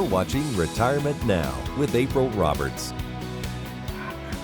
You're watching Retirement Now with April Roberts.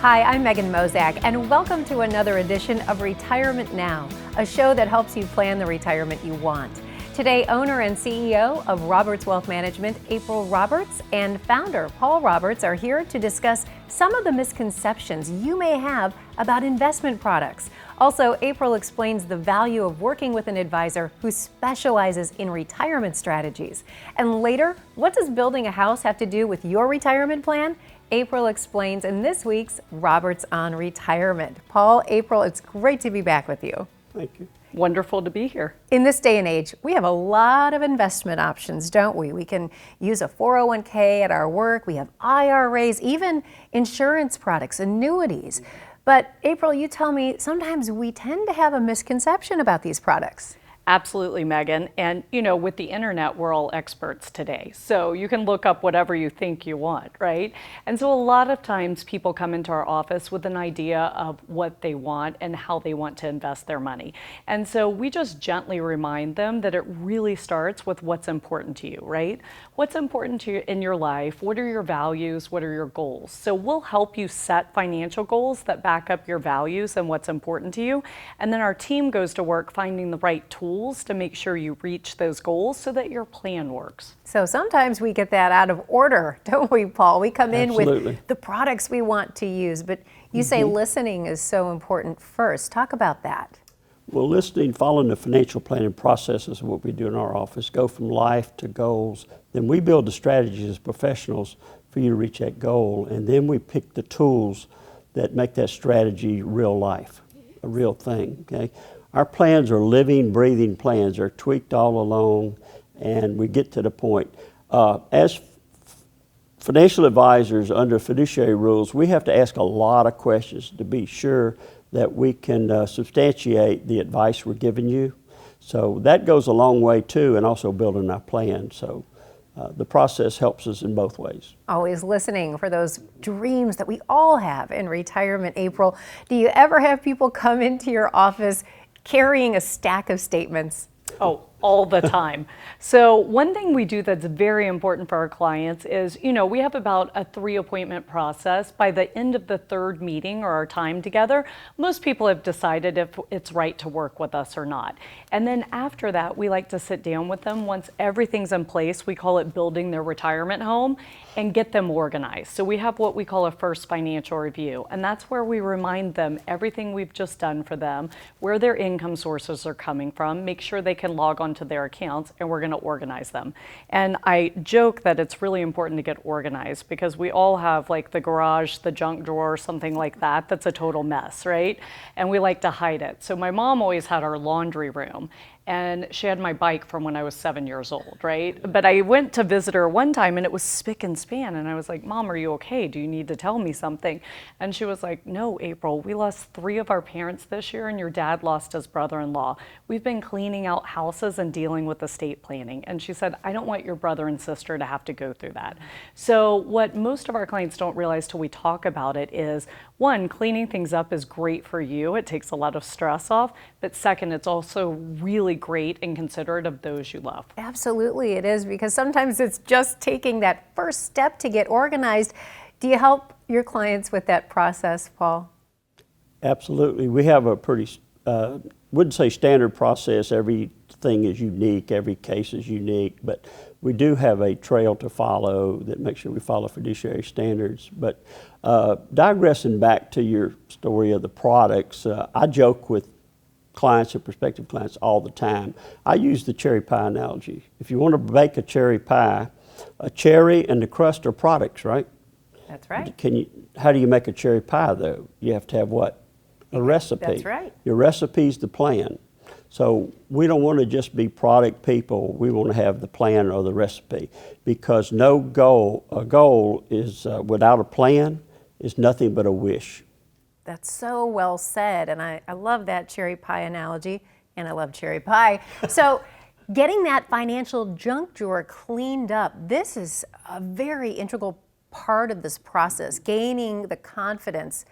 Hi, I'm Megan Mozak, and welcome to another edition of Retirement Now, a show that helps you plan the retirement you want. Today, owner and CEO of Roberts Wealth Management, April Roberts, and founder Paul Roberts are here to discuss some of the misconceptions you may have about investment products. Also, April explains the value of working with an advisor who specializes in retirement strategies. And later, what does building a house have to do with your retirement plan? April explains in this week's Roberts on Retirement. Paul, April, it's great to be back with you. Thank you. Wonderful to be here. In this day and age, we have a lot of investment options, don't we? We can use a 401k at our work, we have IRAs, even insurance products, annuities. But April, you tell me sometimes we tend to have a misconception about these products. Absolutely, Megan. And you know, with the internet, we're all experts today. So you can look up whatever you think you want, right? And so a lot of times people come into our office with an idea of what they want and how they want to invest their money. And so we just gently remind them that it really starts with what's important to you, right? What's important to you in your life? What are your values? What are your goals? So we'll help you set financial goals that back up your values and what's important to you. And then our team goes to work finding the right tools to make sure you reach those goals so that your plan works. So sometimes we get that out of order, don't we, Paul? We come in with the products we want to use, but you say listening is so important first. Talk about that. Well, listening, following the financial planning process is what we do in our office. Go from life to goals. Then we build the strategies as professionals for you to reach that goal. And then we pick the tools that make that strategy real life, a real thing, okay? Our plans are living, breathing plans. They're tweaked all along, and we get to the point. As financial advisors under fiduciary rules, we have to ask a lot of questions to be sure that we can substantiate the advice we're giving you. So that goes a long way too, and also building our plan. So the process helps us in both ways. Always listening for those dreams that we all have in retirement. April, do you ever have people come into your office carrying a stack of statements? Oh, all the time. So one thing we do that's very important for our clients is, you know, we have about a 3-appointment process. By the end of the 3rd meeting or our time together, most people have decided if it's right to work with us or not. And then after that, we like to sit down with them once everything's in place. We call it building their retirement home and get them organized. So we have what we call a first financial review, and that's where we remind them everything we've just done for them, where their income sources are coming from, make sure they can log on to their accounts, and we're going to organize them. And I joke that it's really important to get organized because we all have like the garage, the junk drawer, something like that that's a total mess, right? And we like to hide it. So my mom always had our laundry room, and she had my bike from when I was 7 years old, right? But I went to visit her one time and it was spick and span, and I was like, Mom, are you okay? Do you need to tell me something? And she was like, no, April, we lost 3 of our parents this year and your dad lost his brother-in-law. We've been cleaning out houses and dealing with estate planning. And she said, I don't want your brother and sister to have to go through that. So what most of our clients don't realize till we talk about it is, one, cleaning things up is great for you. It takes a lot of stress off. But second, it's also really great and considerate of those you love. Absolutely it is, because sometimes it's just taking that first step to get organized. Do you help your clients with that process, Paul? Absolutely. We have a pretty, wouldn't say standard process. Everything is unique, every case is unique, but we do have a trail to follow that makes sure we follow fiduciary standards. But digressing back to your story of the products, I joke with clients and prospective clients all the time. I use the cherry pie analogy. If you want to bake a cherry pie, a cherry and the crust are products, right? That's right. How do you make a cherry pie though? You have to have what? A recipe. That's right. Your recipe's the plan. So we don't want to just be product people. We want to have the plan or the recipe, because a goal is without a plan is nothing but a wish. That's so well said, and I love that cherry pie analogy, and I love cherry pie. So getting that financial junk drawer cleaned up, this is a very integral part of this process, gaining the confidence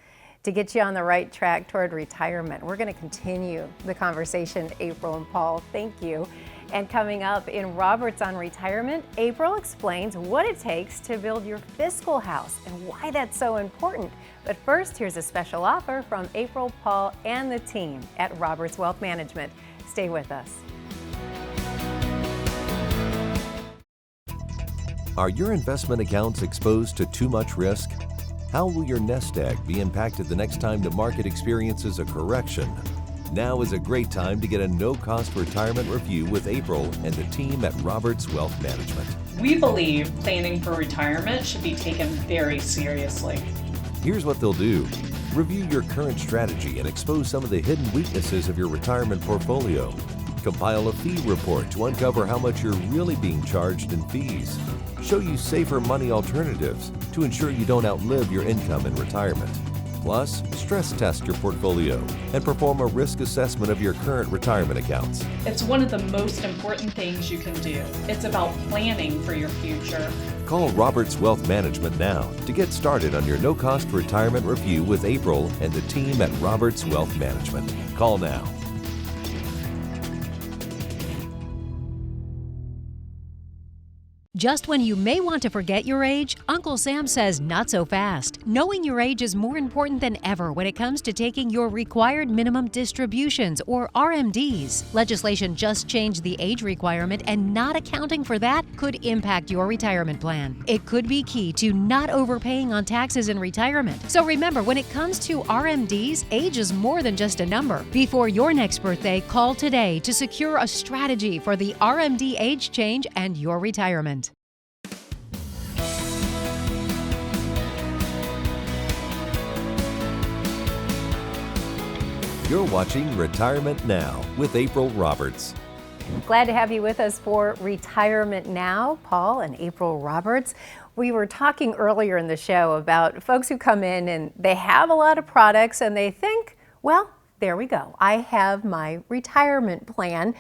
to get you on the right track toward retirement. We're going to continue the conversation, April and Paul. Thank you. And coming up in Roberts on Retirement, April explains what it takes to build your fiscal house and why that's so important. But first, here's a special offer from April, Paul, and the team at Roberts Wealth Management. Stay with us. Are your investment accounts exposed to too much risk? How will your nest egg be impacted the next time the market experiences a correction? Now is a great time to get a no-cost retirement review with April and the team at Roberts Wealth Management. We believe planning for retirement should be taken very seriously. Here's what they'll do. Review your current strategy and expose some of the hidden weaknesses of your retirement portfolio. Compile a fee report to uncover how much you're really being charged in fees. Show you safer money alternatives to ensure you don't outlive your income in retirement. Plus, stress test your portfolio and perform a risk assessment of your current retirement accounts. It's one of the most important things you can do. It's about planning for your future. Call Roberts Wealth Management now to get started on your no-cost retirement review with April and the team at Roberts Wealth Management. Call now. Just when you may want to forget your age, Uncle Sam says not so fast. Knowing your age is more important than ever when it comes to taking your required minimum distributions, or RMDs. Legislation just changed the age requirement, and not accounting for that could impact your retirement plan. It could be key to not overpaying on taxes in retirement. So remember, when it comes to RMDs, age is more than just a number. Before your next birthday, call today to secure a strategy for the RMD age change and your retirement. You're watching Retirement Now with April Roberts. Glad to have you with us for Retirement Now, Paul and April Roberts. We were talking earlier in the show about folks who come in and they have a lot of products and they think, well, there we go. I have my retirement plan.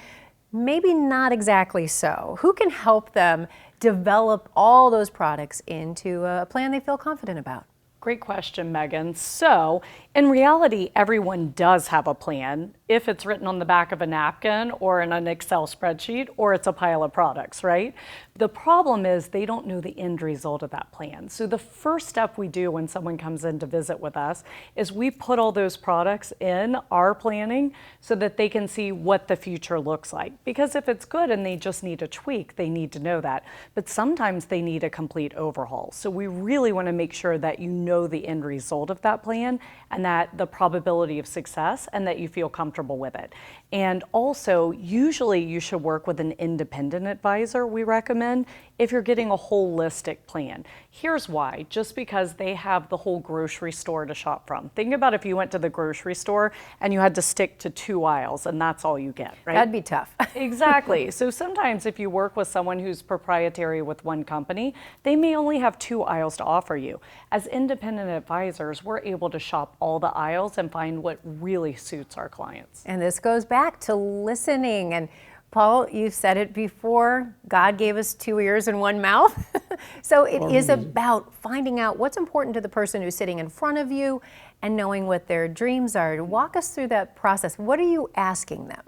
Maybe not exactly so. Who can help them develop all those products into a plan they feel confident about? Great question, Megan. So, in reality, everyone does have a plan if it's written on the back of a napkin or in an Excel spreadsheet or it's a pile of products, right? The problem is they don't know the end result of that plan. So the first step we do when someone comes in to visit with us is we put all those products in our planning so that they can see what the future looks like. Because if it's good and they just need a tweak, they need to know that. But sometimes they need a complete overhaul. So we really want to make sure that you know the end result of that plan and that the probability of success and that you feel comfortable with it. And also, usually you should work with an independent advisor, we recommend, if you're getting a holistic plan. Here's why, just because they have the whole grocery store to shop from. Think about if you went to the grocery store and you had to stick to 2 aisles and that's all you get, right? That'd be tough. Exactly. So sometimes if you work with someone who's proprietary with one company, they may only have 2 aisles to offer you. As independent advisors, we're able to shop all the aisles and find what really suits our clients. And this goes back to listening. And Paul, you've said it before, God gave us 2 ears and 1 mouth. So it is about finding out what's important to the person who's sitting in front of you and knowing what their dreams are. Walk us through that process. What are you asking them?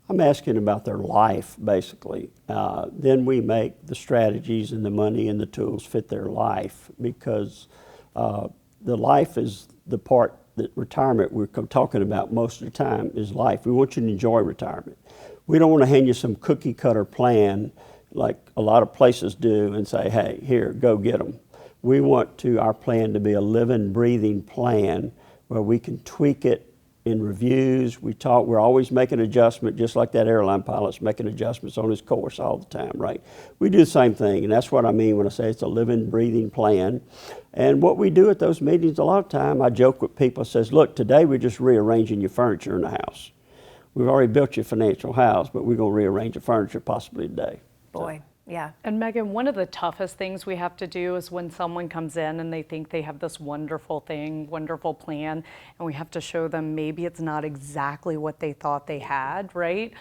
I'm asking about their life, basically. Then we make the strategies and the money and the tools fit their life, because the life is the part that retirement we're talking about most of the time is life. We want you to enjoy retirement. We don't want to hand you some cookie cutter plan like a lot of places do and say, hey, here, go get them. We want our plan to be a living, breathing plan where we can tweak it in reviews. We're always making adjustments, just like that airline pilot's making adjustments on his course all the time, right? We do the same thing, and that's what I mean when I say it's a living, breathing plan. And what we do at those meetings, a lot of time, I joke with people, says, look, today we're just rearranging your furniture in the house. We've already built your financial house, but we're going to rearrange your furniture possibly today. Boy, Yeah. And Megan, one of the toughest things we have to do is when someone comes in and they think they have this wonderful thing, wonderful plan, and we have to show them maybe it's not exactly what they thought they had, right?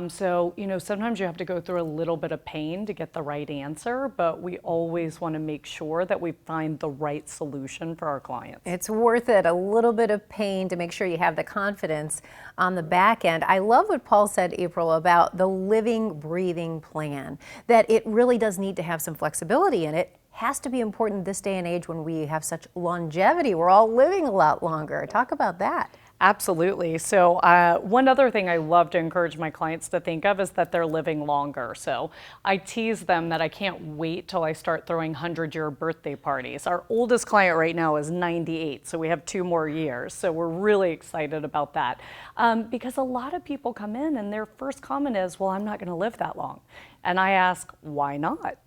So, sometimes you have to go through a little bit of pain to get the right answer, but we always want to make sure that we find the right solution for our clients. It's worth it, a little bit of pain to make sure you have the confidence on the back end. I love what Paul said, April, about the living, breathing plan, that it really does need to have some flexibility in it. Has to be important this day and age when we have such longevity. We're all living a lot longer. Talk about that. Absolutely. So one other thing I love to encourage my clients to think of is that they're living longer. So I tease them that I can't wait till I start throwing 100-year birthday parties. Our oldest client right now is 98, so we have 2 more years. So we're really excited about that because a lot of people come in and their first comment is, well, I'm not going to live that long. And I ask, why not?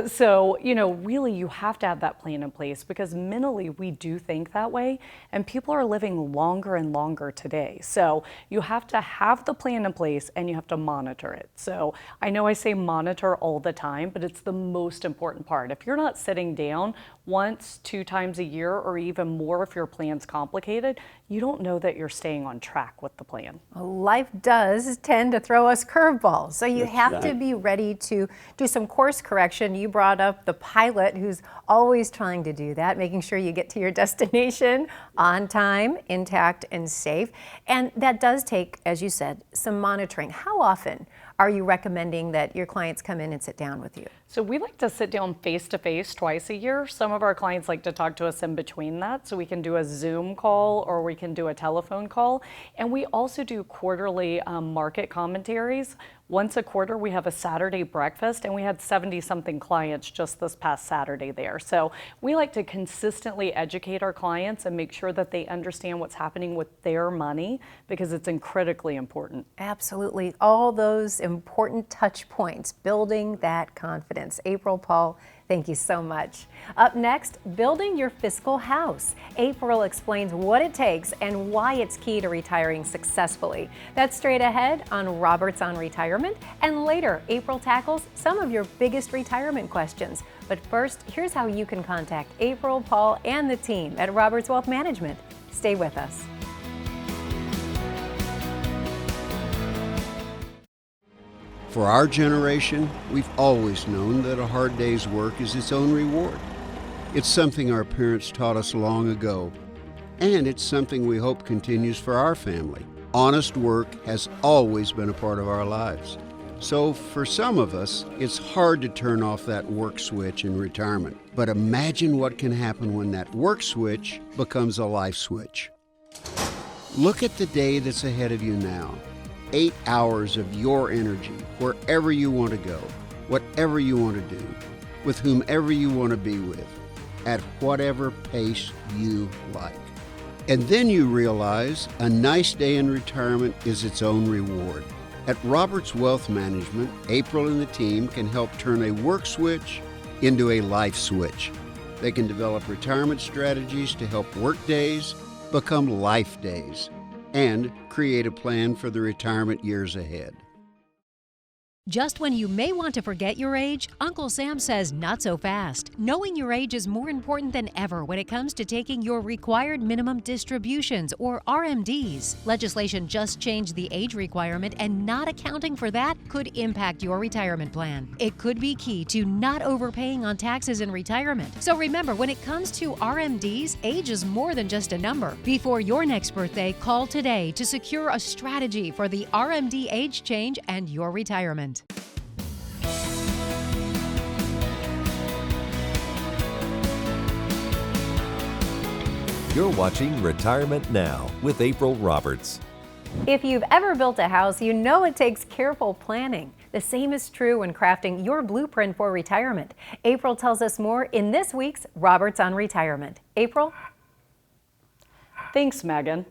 So, really you have to have that plan in place because mentally we do think that way and people are living longer and longer today. So you have to have the plan in place and you have to monitor it. So I know I say monitor all the time, but it's the most important part. If you're not sitting down once, 2 times a year, or even more if your plan's complicated, you don't know that you're staying on track with the plan. Life does tend to throw us curveballs, so you have to right. be ready to do some course correction. You brought up the pilot who's always trying to do that, making sure you get to your destination on time, intact, and safe. And that does take, as you said, some monitoring. How often are you recommending that your clients come in and sit down with you? So we like to sit down face-to-face twice a year. Some of our clients like to talk to us in between that, so we can do a Zoom call or we can do a telephone call. And we also do quarterly market commentaries. Once a quarter, we have a Saturday breakfast, and we had 70-something clients just this past Saturday there. So we like to consistently educate our clients and make sure that they understand what's happening with their money because it's critically important. Absolutely. All those important touch points, building that confidence. April, Paul, thank you so much. Up next, building your fiscal house. April explains what it takes and why it's key to retiring successfully. That's straight ahead on Roberts on Retirement. And later, April tackles some of your biggest retirement questions. But first, here's how you can contact April, Paul, and the team at Roberts Wealth Management. Stay with us. For our generation, we've always known that a hard day's work is its own reward. It's something our parents taught us long ago, and it's something we hope continues for our family. Honest work has always been a part of our lives. So for some of us, it's hard to turn off that work switch in retirement. But imagine what can happen when that work switch becomes a life switch. Look at the day that's ahead of you now. 8 hours of your energy, wherever you want to go, whatever you want to do, with whomever you want to be with, at whatever pace you like. And then you realize a nice day in retirement is its own reward. At Roberts Wealth Management, April and the team can help turn a work switch into a life switch. They can develop retirement strategies to help work days become life days, and create a plan for the retirement years ahead. Just when you may want to forget your age, Uncle Sam says not so fast. Knowing your age is more important than ever when it comes to taking your required minimum distributions, or RMDs. Legislation just changed the age requirement, and not accounting for that could impact your retirement plan. It could be key to not overpaying on taxes in retirement. So remember, when it comes to RMDs, age is more than just a number. Before your next birthday, call today to secure a strategy for the RMD age change and your retirement. You're watching Retirement Now with April Roberts. If you've ever built a house, you know it takes careful planning. The same is true when crafting your blueprint for retirement. April tells us more in this week's Roberts on Retirement. April? Thanks, Megan.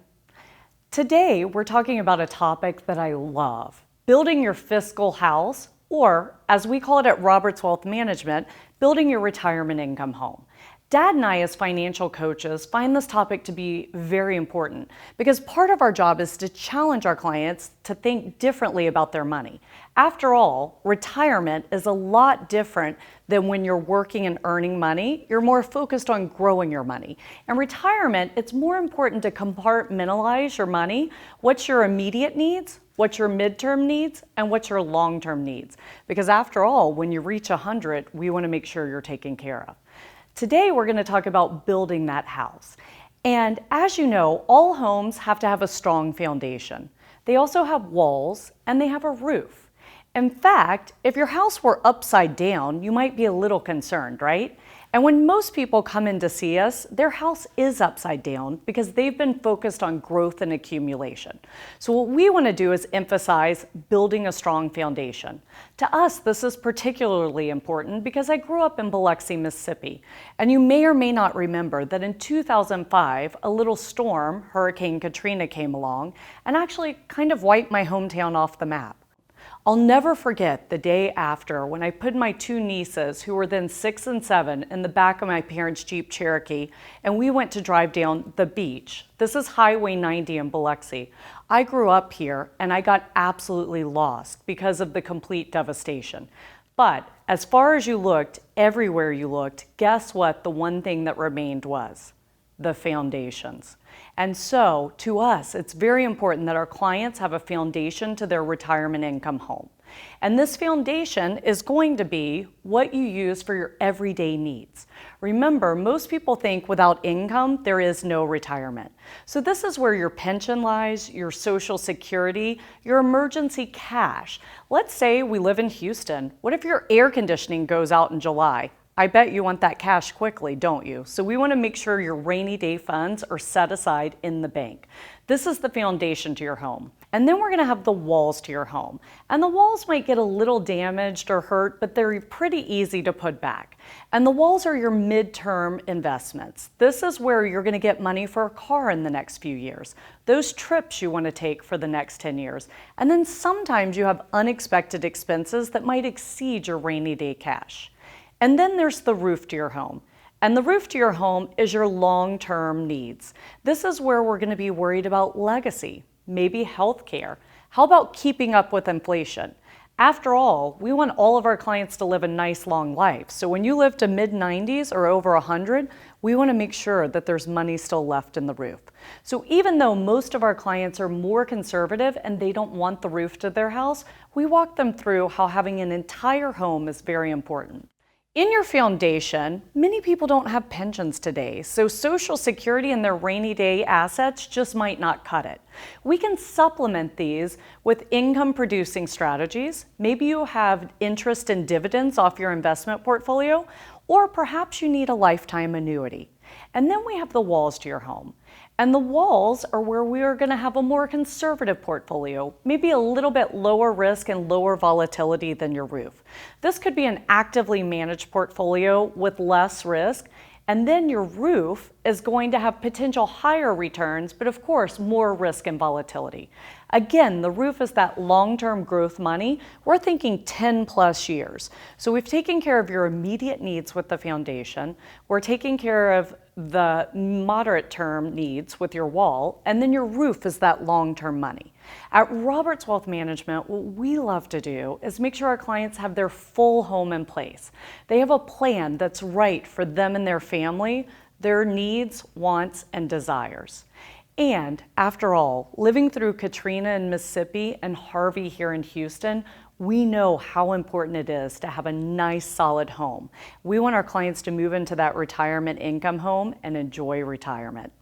Today, we're talking about a topic that I love: building your fiscal house, or as we call it at Roberts Wealth Management, building your retirement income home. Dad and I, as financial coaches, find this topic to be very important because part of our job is to challenge our clients to think differently about their money. After all, retirement is a lot different than when you're working and earning money. You're more focused on growing your money. And retirement, it's more important to compartmentalize your money. What's your immediate needs? What's your midterm needs? And what's your long-term needs? Because after all, when you reach 100, we want to make sure you're taken care of. Today, we're going to talk about building that house. And as you know, all homes have to have a strong foundation. They also have walls and they have a roof. In fact, if your house were upside down, you might be a little concerned, right? And when most people come in to see us, their house is upside down because they've been focused on growth and accumulation. So what we want to do is emphasize building a strong foundation. To us, this is particularly important because I grew up in Biloxi, Mississippi. And you may or may not remember that in 2005, a little storm, Hurricane Katrina, came along and actually kind of wiped my hometown off the map. I'll never forget the day after when I put my two nieces, who were then 6 and 7, in the back of my parents' Jeep Cherokee, and we went to drive down the beach. This is Highway 90 in Biloxi. I grew up here and I got absolutely lost because of the complete devastation. But as far as you looked, everywhere you looked, guess what the one thing that remained was? The foundations. And so, to us, it's very important that our clients have a foundation to their retirement income home. And this foundation is going to be what you use for your everyday needs. Remember, most people think without income, there is no retirement. So this is where your pension lies, your Social Security, your emergency cash. Let's say we live in Houston. What if your air conditioning goes out in July? I bet you want that cash quickly, don't you? So we want to make sure your rainy day funds are set aside in the bank. This is the foundation to your home. And then we're going to have the walls to your home. And the walls might get a little damaged or hurt, but they're pretty easy to put back. And the walls are your midterm investments. This is where you're going to get money for a car in the next few years. Those trips you want to take for the next 10 years. And then sometimes you have unexpected expenses that might exceed your rainy day cash. And then there's the roof to your home. And the roof to your home is your long-term needs. This is where we're going to be worried about legacy, maybe health care. How about keeping up with inflation? After all, we want all of our clients to live a nice long life. So when you live to mid-90s or over 100, we want to make sure that there's money still left in the roof. So even though most of our clients are more conservative and they don't want the roof to their house, we walk them through how having an entire home is very important. In your foundation, many people don't have pensions today, so Social Security and their rainy day assets just might not cut it. We can supplement these with income producing strategies. Maybe you have interest and dividends off your investment portfolio, or perhaps you need a lifetime annuity. And then we have the walls to your home. And the walls are where we are going to have a more conservative portfolio, maybe a little bit lower risk and lower volatility than your roof. This could be an actively managed portfolio with less risk. And then your roof is going to have potential higher returns, but of course, more risk and volatility. Again, the roof is that long-term growth money. We're thinking 10 plus years. So we've taken care of your immediate needs with the foundation. We're taking care of the moderate term needs with your wall, and then your roof is that long-term money. At Roberts Wealth Management, what we love to do is make sure our clients have their full home in place. They have a plan that's right for them and their family, their needs, wants, and desires. And after all, living through Katrina in Mississippi and Harvey here in Houston, we know how important it is to have a nice, solid home. We want our clients to move into that retirement income home and enjoy retirement.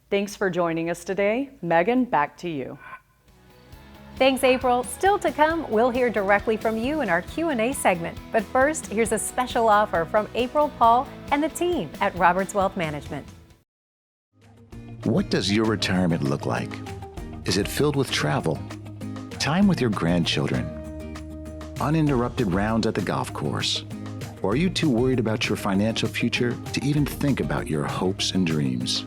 Thanks for joining us today. Megan, back to you. Thanks, April. Still to come, we'll hear directly from you in our Q&A segment. But first, here's a special offer from April, Paul, and the team at Roberts Wealth Management. What does your retirement look like? Is it filled with travel, time with your grandchildren, uninterrupted rounds at the golf course? Or are you too worried about your financial future to even think about your hopes and dreams?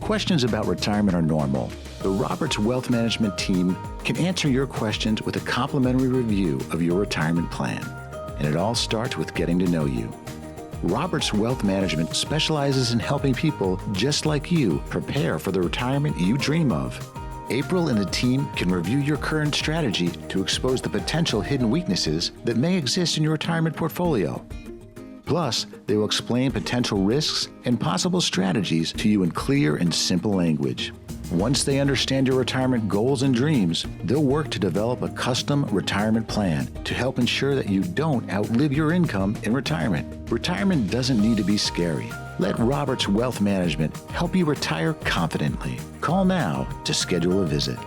Questions about retirement are normal. The Roberts Wealth Management team can answer your questions with a complimentary review of your retirement plan. And it all starts with getting to know you. Roberts Wealth Management specializes in helping people just like you prepare for the retirement you dream of. April and the team can review your current strategy to expose the potential hidden weaknesses that may exist in your retirement portfolio. Plus, they will explain potential risks and possible strategies to you in clear and simple language. Once they understand your retirement goals and dreams, they'll work to develop a custom retirement plan to help ensure that you don't outlive your income in retirement. Retirement doesn't need to be scary. Let Roberts Wealth Management help you retire confidently. Call now to schedule a visit.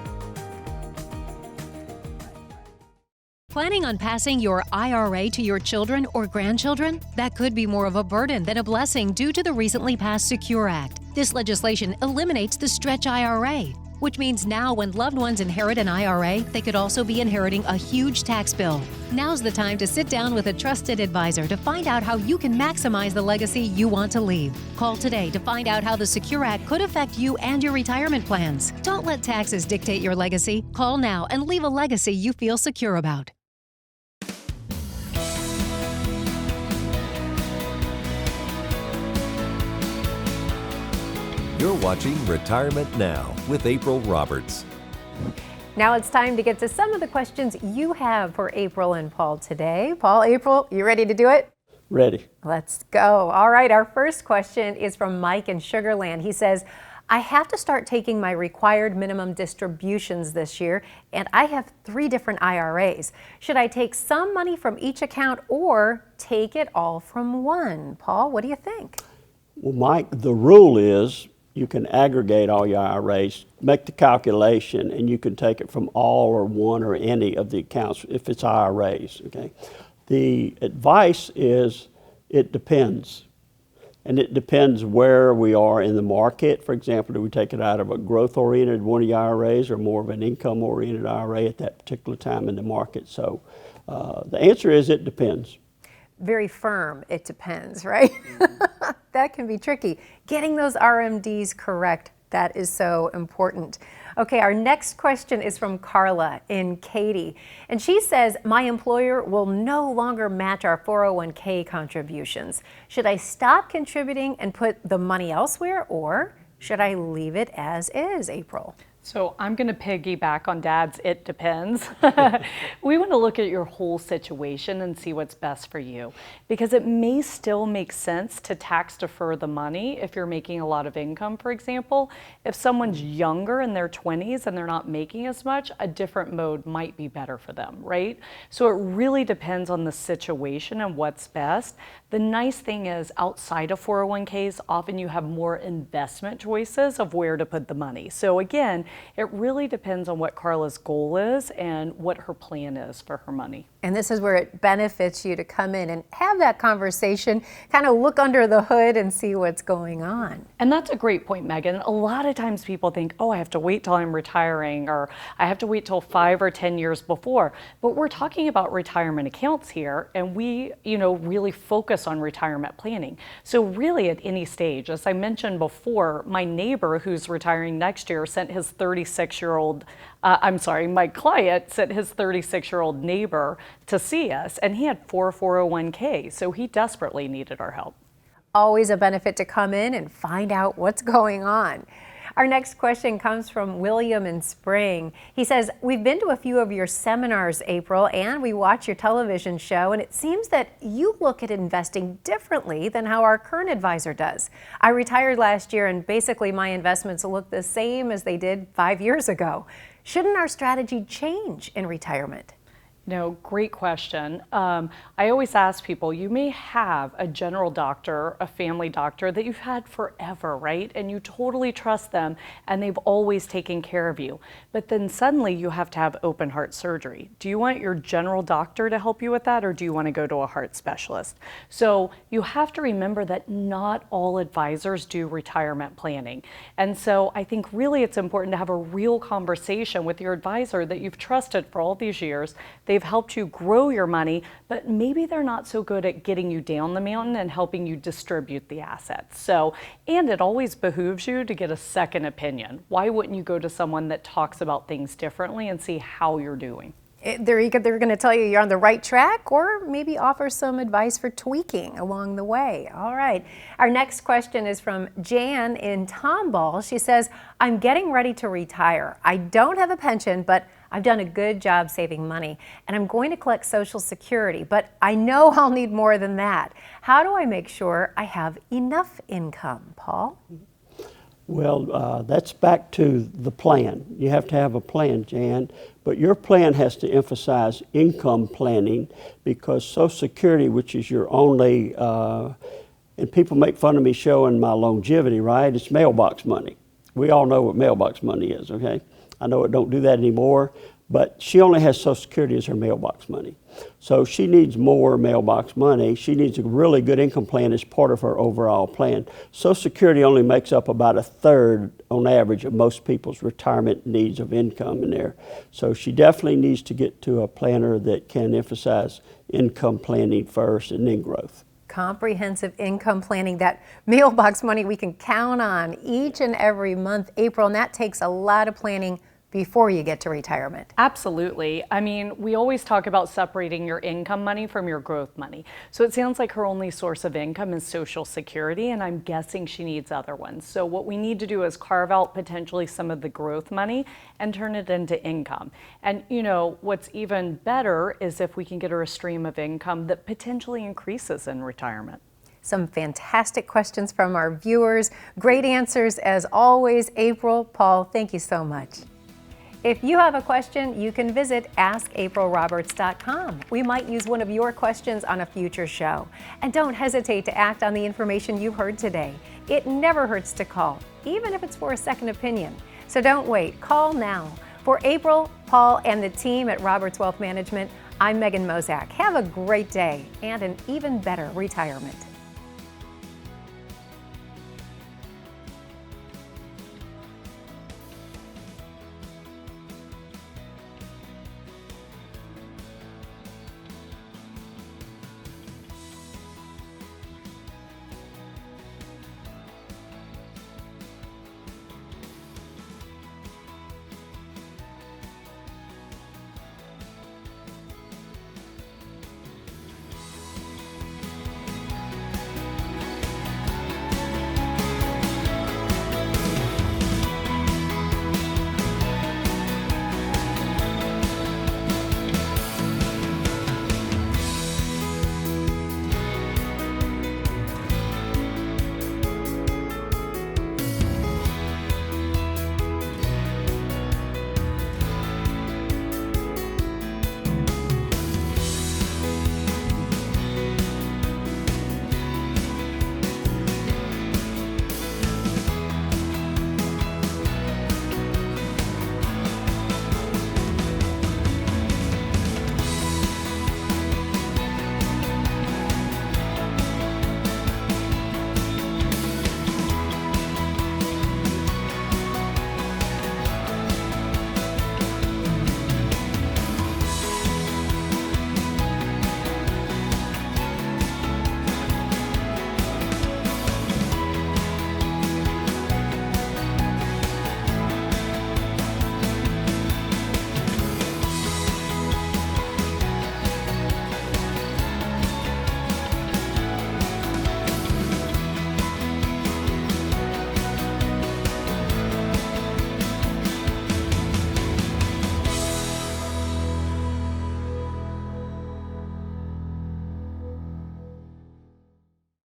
Planning on passing your IRA to your children or grandchildren? That could be more of a burden than a blessing due to the recently passed Secure Act. This legislation eliminates the stretch IRA, which means now when loved ones inherit an IRA, they could also be inheriting a huge tax bill. Now's the time to sit down with a trusted advisor to find out how you can maximize the legacy you want to leave. Call today to find out how the Secure Act could affect you and your retirement plans. Don't let taxes dictate your legacy. Call now and leave a legacy you feel secure about. You're watching Retirement Now with April Roberts. Now it's time to get to some of the questions you have for April and Paul today. Paul, April, you ready to do it? Ready. Let's go. All right, our first question is from Mike in Sugar Land. He says, I have to start taking my required minimum distributions this year, and I have 3 different IRAs. Should I take some money from each account or take it all from one? Paul, what do you think? Well, Mike, the rule is you can aggregate all your IRAs, make the calculation, and you can take it from all or one or any of the accounts if it's IRAs, okay? The advice is it depends. And it depends where we are in the market. For example, do we take it out of a growth-oriented one of the IRAs or more of an income-oriented IRA at that particular time in the market? So the answer is it depends. Very firm, it depends, right? That can be tricky. Getting those RMDs correct, that is so important. Okay, our next question is from Carla in Katy. And she says, my employer will no longer match our 401k contributions. Should I stop contributing and put the money elsewhere, or should I leave it as is, April? So I'm going to piggyback on Dad's "it depends." We want to look at your whole situation and see what's best for you, because it may still make sense to tax defer the money if you're making a lot of income, for example. If someone's younger in their 20s and they're not making as much, a different mode might be better for them, right? So it really depends on the situation and what's best. The nice thing is, outside of 401ks, often you have more investment choices of where to put the money. So again, it really depends on what Carla's goal is and what her plan is for her money. And this is where it benefits you to come in and have that conversation, kind of look under the hood and see what's going on. And that's a great point, Megan. A lot of times people think, oh, I have to wait till I'm retiring, or I have to wait till 5 or 10 years before. But we're talking about retirement accounts here, and we, really focus on retirement planning. So really at any stage, as I mentioned before, my neighbor who's retiring next year sent his 36-year-old, my client sent his 36-year-old neighbor to see us, and he had 4 401ks, so he desperately needed our help. Always a benefit to come in and find out what's going on. Our next question comes from William in Spring. He says, we've been to a few of your seminars, April, and we watch your television show, and it seems that you look at investing differently than how our current advisor does. I retired last year, and basically my investments look the same as they did 5 years ago. Shouldn't our strategy change in retirement? No, great question. I always ask people, you may have a general doctor, a family doctor that you've had forever, right? And you totally trust them and they've always taken care of you. But then suddenly you have to have open heart surgery. Do you want your general doctor to help you with that, or do you want to go to a heart specialist? So you have to remember that not all advisors do retirement planning. And so I think really it's important to have a real conversation with your advisor that you've trusted for all these years. They've helped you grow your money, but maybe they're not so good at getting you down the mountain and helping you distribute the assets. So, and it always behooves you to get a second opinion. Why wouldn't you go to someone that talks about things differently and see how you're doing? They're going to tell you you're on the right track, or maybe offer some advice for tweaking along the way. All right. Our next question is from Jan in Tomball. She says, I'm getting ready to retire. I don't have a pension, but I've done a good job saving money, and I'm going to collect Social Security, but I know I'll need more than that. How do I make sure I have enough income, Paul? Well, that's back to the plan. You have to have a plan, Jan, but your plan has to emphasize income planning, because Social Security, which is your only, and people make fun of me showing my longevity, right? It's mailbox money. We all know what mailbox money is, okay? I know it don't do that anymore, but she only has Social Security as her mailbox money. So she needs more mailbox money. She needs a really good income plan as part of her overall plan. Social Security only makes up about a third on average of most people's retirement needs of income in there. So she definitely needs to get to a planner that can emphasize income planning first and then growth. Comprehensive income planning, that mailbox money we can count on each and every month, April, and that takes a lot of planning before you get to retirement. Absolutely. I mean, we always talk about separating your income money from your growth money. So it sounds like her only source of income is Social Security, and I'm guessing she needs other ones. So what we need to do is carve out potentially some of the growth money and turn it into income. And you know, what's even better is if we can get her a stream of income that potentially increases in retirement. Some fantastic questions from our viewers. Great answers as always. April, Paul, thank you so much. If you have a question, you can visit askaprilroberts.com. We might use one of your questions on a future show. And don't hesitate to act on the information you heard today. It never hurts to call, even if it's for a second opinion. So don't wait, call now. For April, Paul, and the team at Roberts Wealth Management, I'm Megan Mozak. Have a great day and an even better retirement.